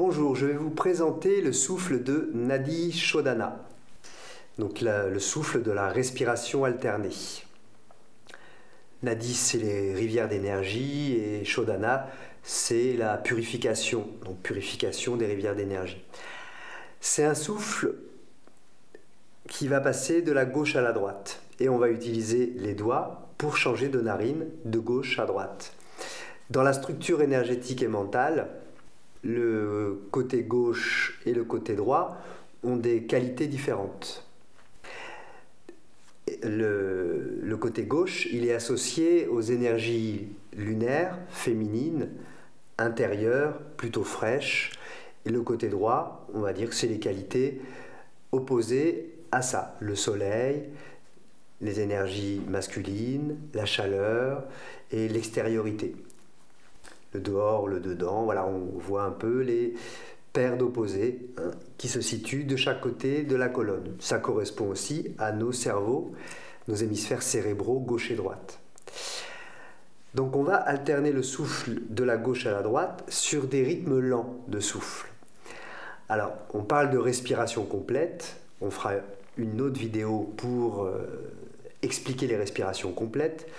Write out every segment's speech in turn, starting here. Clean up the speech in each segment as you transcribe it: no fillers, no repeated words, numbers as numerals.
Bonjour, je vais vous présenter le souffle de Nadi Shodhana, donc le souffle de la respiration alternée. Nadi, c'est les rivières d'énergie et Shodhana, c'est la purification, donc purification des rivières d'énergie. C'est un souffle qui va passer de la gauche à la droite et on va utiliser les doigts pour changer de narine de gauche à droite. Dans la structure énergétique et mentale, le côté gauche et le côté droit ont des qualités différentes. Le côté gauche, il est associé aux énergies lunaires, féminines, intérieures, plutôt fraîches. Et le côté droit, on va dire que c'est les qualités opposées à ça. Le soleil, les énergies masculines, la chaleur et l'extériorité. Le dehors, le dedans, voilà, on voit un peu les paires d'opposés qui se situent de chaque côté de la colonne. Ça correspond aussi à nos cerveaux, nos hémisphères cérébraux gauche et droite. Donc on va alterner le souffle de la gauche à la droite sur des rythmes lents de souffle. Alors, on parle de respiration complète, on fera une autre vidéo pour expliquer les respirations complètes,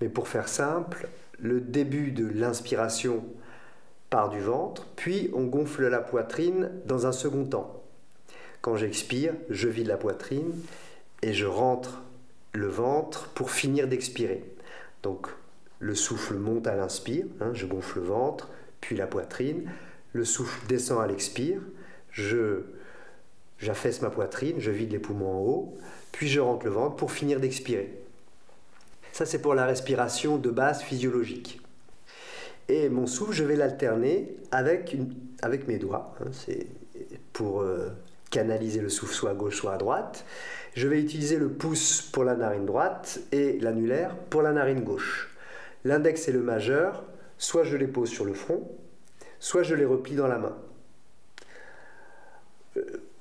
mais pour faire simple, le début de l'inspiration part du ventre, puis on gonfle la poitrine dans un second temps. Quand j'expire, je vide la poitrine et je rentre le ventre pour finir d'expirer. Donc le souffle monte à l'inspire, je gonfle le ventre, puis la poitrine. Le souffle descend à l'expire, j'affaisse ma poitrine, je vide les poumons en haut, puis je rentre le ventre pour finir d'expirer. Ça, c'est pour la respiration de base physiologique. Et mon souffle, je vais l'alterner avec mes doigts. C'est pour canaliser le souffle soit à gauche, soit à droite. Je vais utiliser le pouce pour la narine droite et l'annulaire pour la narine gauche. L'index et le majeur, soit je les pose sur le front, soit je les replie dans la main.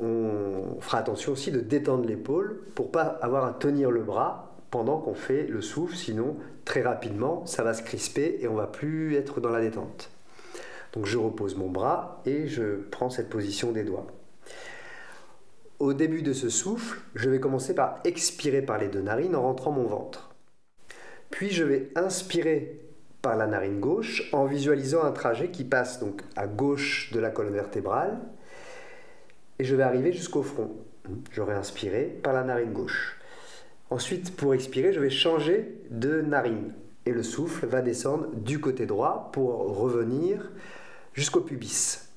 On fera attention aussi de détendre l'épaule pour ne pas avoir à tenir le bras pendant qu'on fait le souffle, sinon très rapidement ça va se crisper et on ne va plus être dans la détente. Donc je repose mon bras et je prends cette position des doigts. Au début de ce souffle, je vais commencer par expirer par les deux narines en rentrant mon ventre. Puis je vais inspirer par la narine gauche en visualisant un trajet qui passe donc à gauche de la colonne vertébrale et je vais arriver jusqu'au front. J'aurai inspiré par la narine gauche. Ensuite, pour expirer, je vais changer de narine et le souffle va descendre du côté droit pour revenir jusqu'au pubis.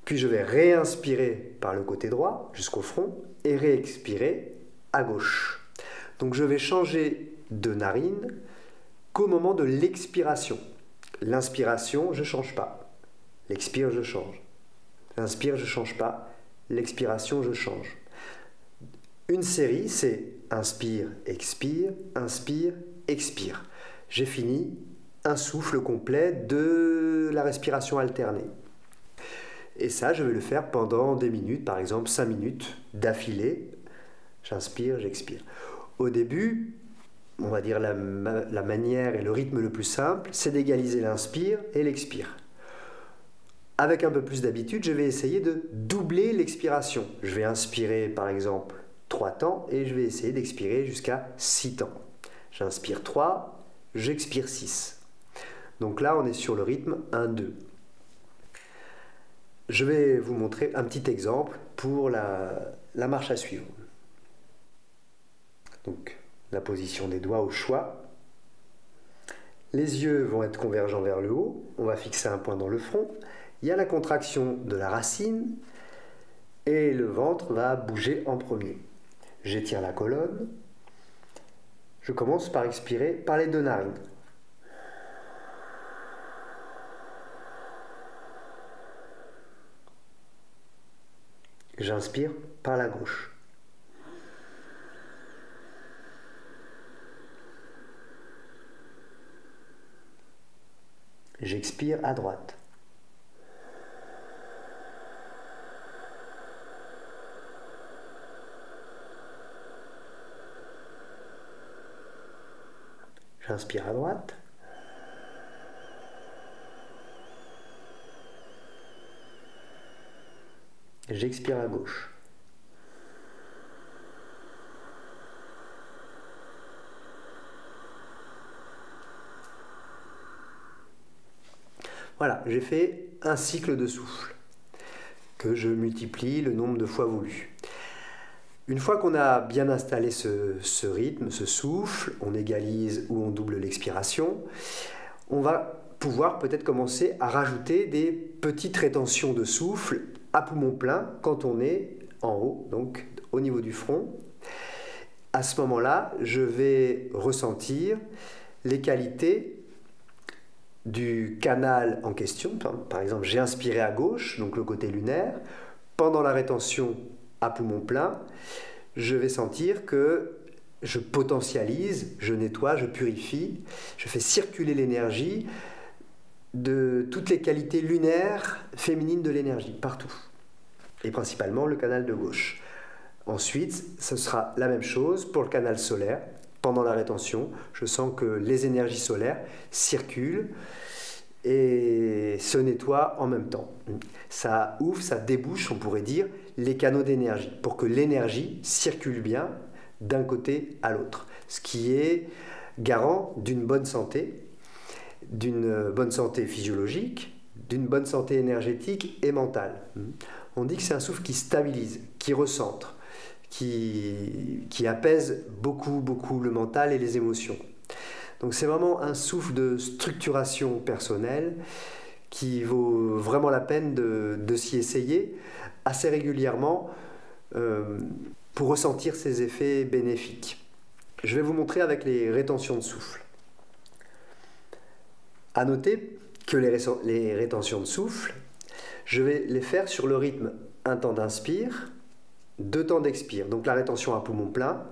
Puis je vais réinspirer par le côté droit jusqu'au front et réexpirer à gauche. Donc je vais changer de narine qu'au moment de l'expiration. L'inspiration, je ne change pas. L'expire, je change. L'inspire, je ne change pas. L'expiration, je change. Une série, c'est inspire, expire, expire. J'ai fini un souffle complet de la respiration alternée. Et ça, je vais le faire pendant des minutes, par exemple 5 minutes d'affilée. J'inspire, j'expire. Au début, on va dire la manière et le rythme le plus simple, c'est d'égaliser l'inspire et l'expire. Avec un peu plus d'habitude, je vais essayer de doubler l'expiration. Je vais inspirer, par exemple, 3 temps et je vais essayer d'expirer jusqu'à 6 temps. J'inspire 3, j'expire 6. Donc là, on est sur le rythme 1-2. Je vais vous montrer un petit exemple pour la marche à suivre. Donc, la position des doigts au choix. Les yeux vont être convergents vers le haut. On va fixer un point dans le front. Il y a la contraction de la racine et le ventre va bouger en premier. J'étire la colonne. Je commence par expirer par les deux narines. J'inspire par la gauche. J'expire à droite. J'inspire à droite. J'expire à gauche. Voilà, j'ai fait un cycle de souffle que je multiplie le nombre de fois voulu. Une fois qu'on a bien installé ce rythme, ce souffle, on égalise ou on double l'expiration, on va pouvoir peut-être commencer à rajouter des petites rétentions de souffle à poumon plein quand on est en haut, donc au niveau du front. À ce moment-là, je vais ressentir les qualités du canal en question. Par exemple, j'ai inspiré à gauche, donc le côté lunaire. Pendant la rétention à poumon plein, je vais sentir que je potentialise, je nettoie, je purifie, je fais circuler l'énergie de toutes les qualités lunaires féminines de l'énergie, partout. Et principalement le canal de gauche. Ensuite, ce sera la même chose pour le canal solaire. Pendant la rétention, je sens que les énergies solaires circulent et se nettoient en même temps. Ça ouvre, ça débouche, on pourrait dire, les canaux d'énergie pour que l'énergie circule bien d'un côté à l'autre. Ce qui est garant d'une bonne santé physiologique, d'une bonne santé énergétique et mentale. On dit que c'est un souffle qui stabilise, qui recentre, qui apaise beaucoup, beaucoup le mental et les émotions. Donc c'est vraiment un souffle de structuration personnelle qui vaut vraiment la peine de s'y essayer assez régulièrement pour ressentir ses effets bénéfiques. Je vais vous montrer avec les rétentions de souffle. À noter que les rétentions de souffle, je vais les faire sur le rythme un temps d'inspire, 2 temps d'expire. Donc la rétention à poumon plein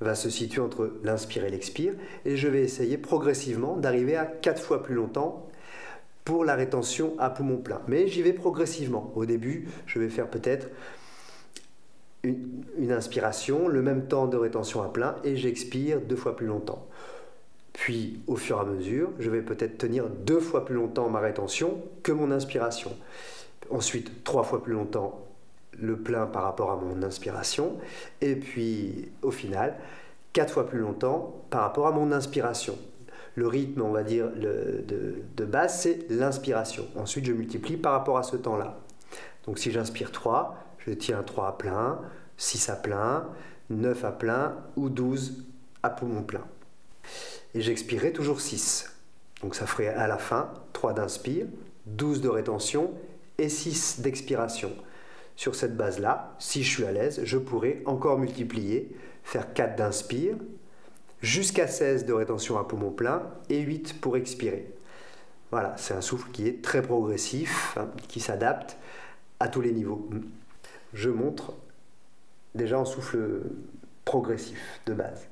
va se situer entre l'inspire et l'expire. Et je vais essayer progressivement d'arriver à 4 fois plus longtemps pour la rétention à poumon plein. Mais j'y vais progressivement. Au début, je vais faire peut-être une inspiration, le même temps de rétention à plein, et j'expire 2 fois plus longtemps. Puis, au fur et à mesure, je vais peut-être tenir 2 fois plus longtemps ma rétention que mon inspiration. Ensuite, 3 fois plus longtemps le plein par rapport à mon inspiration. Et puis, au final, 4 fois plus longtemps par rapport à mon inspiration. Le rythme, on va dire, de base, c'est l'inspiration. Ensuite, je multiplie par rapport à ce temps-là. Donc, si j'inspire 3, je tiens 3 à plein, 6 à plein, 9 à plein ou 12 à poumon plein. Et j'expirerai toujours 6. Donc ça ferait à la fin 3 d'inspire, 12 de rétention et 6 d'expiration. Sur cette base-là, si je suis à l'aise, je pourrais encore multiplier, faire 4 d'inspire, jusqu'à 16 de rétention à poumon plein et 8 pour expirer. Voilà, c'est un souffle qui est très progressif, qui s'adapte à tous les niveaux. Je montre déjà en souffle progressif de base.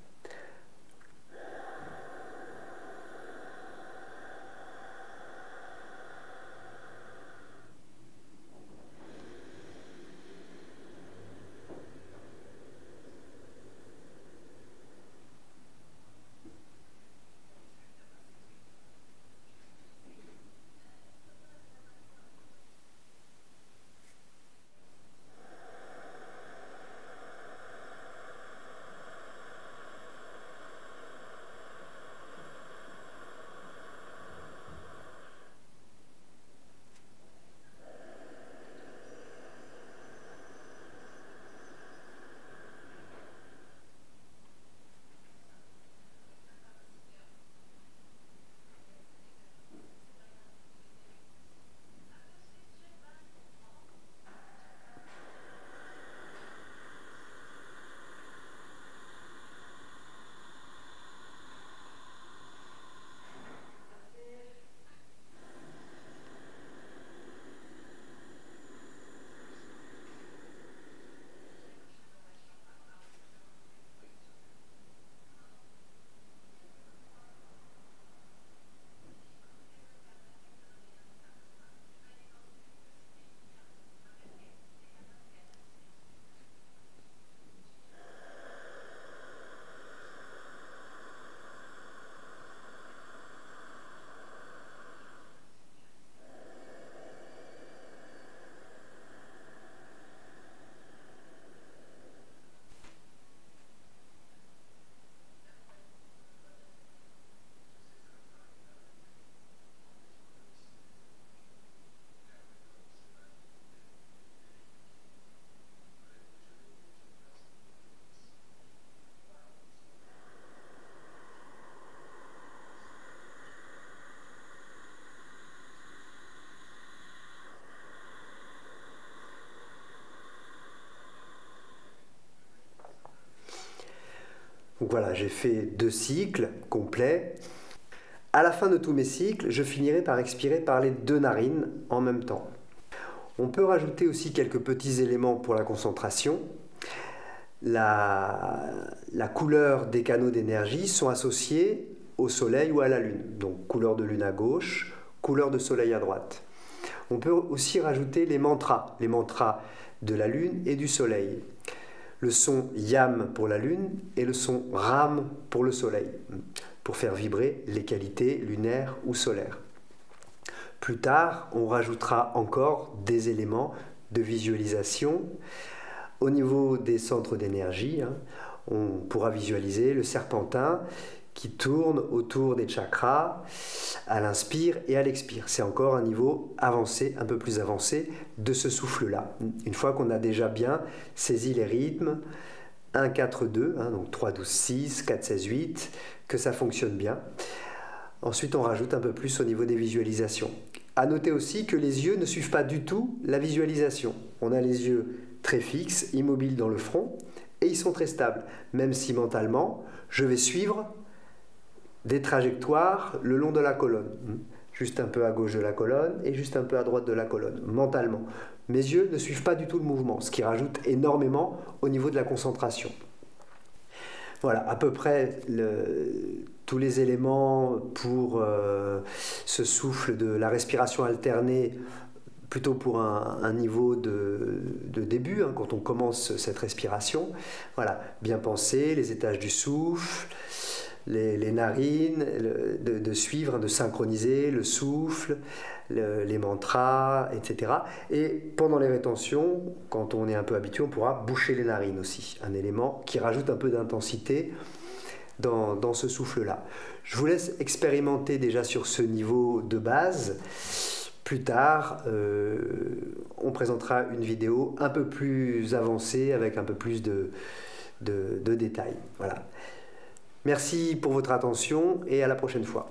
Donc voilà, j'ai fait 2 cycles complets. À la fin de tous mes cycles, je finirai par expirer par les 2 narines en même temps. On peut rajouter aussi quelques petits éléments pour la concentration. La couleur des canaux d'énergie sont associés au soleil ou à la lune. Donc couleur de lune à gauche, couleur de soleil à droite. On peut aussi rajouter les mantras de la lune et du soleil. Le son yam pour la lune et le son ram pour le soleil, pour faire vibrer les qualités lunaires ou solaires. Plus tard, on rajoutera encore des éléments de visualisation. Au niveau des centres d'énergie, on pourra visualiser le serpentin qui tourne autour des chakras à l'inspire et à l'expire. C'est encore un niveau avancé, un peu plus avancé de ce souffle-là. Une fois qu'on a déjà bien saisi les rythmes, 1, 4, 2, donc 3, 12, 6, 4, 16, 8, que ça fonctionne bien. Ensuite, on rajoute un peu plus au niveau des visualisations. À noter aussi que les yeux ne suivent pas du tout la visualisation. On a les yeux très fixes, immobiles dans le front, et ils sont très stables, même si mentalement, je vais suivre des trajectoires le long de la colonne. Juste un peu à gauche de la colonne et juste un peu à droite de la colonne, mentalement. Mes yeux ne suivent pas du tout le mouvement, ce qui rajoute énormément au niveau de la concentration. Voilà, à peu près tous les éléments pour ce souffle de la respiration alternée, plutôt pour un niveau de début, quand on commence cette respiration. Voilà, bien penser, les étages du souffle, les narines, de suivre, de synchroniser le souffle, les mantras, etc. Et pendant les rétentions, quand on est un peu habitué, on pourra boucher les narines aussi, un élément qui rajoute un peu d'intensité dans ce souffle-là. Je vous laisse expérimenter déjà sur ce niveau de base. Plus tard, on présentera une vidéo un peu plus avancée avec un peu plus de détails. Voilà. Merci pour votre attention et à la prochaine fois.